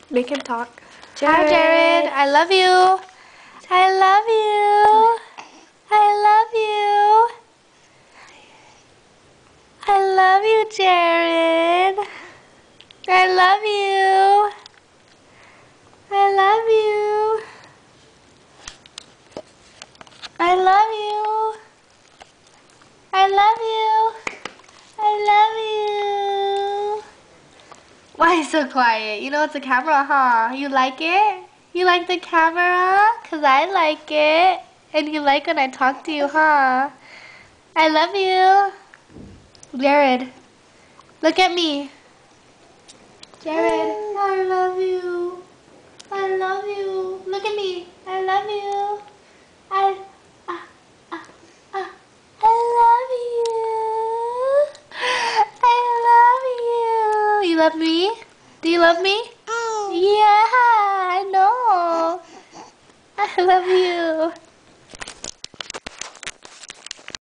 Make him talk. Hi, Jared. I love you. I love you. I love you. I love you, Jared. I love you. I love you. I love you. I love you. I love you. Why are you so quiet? You know it's a camera, huh? You like it? You like the camera? 'Cause I like it. And you like when I talk to you, huh? I love you. Jared, look at me. Jared, I love you. I love you. Look at me. I love you. I love you. I love you. You love me? Do you love me? Yeah, I know. I love you.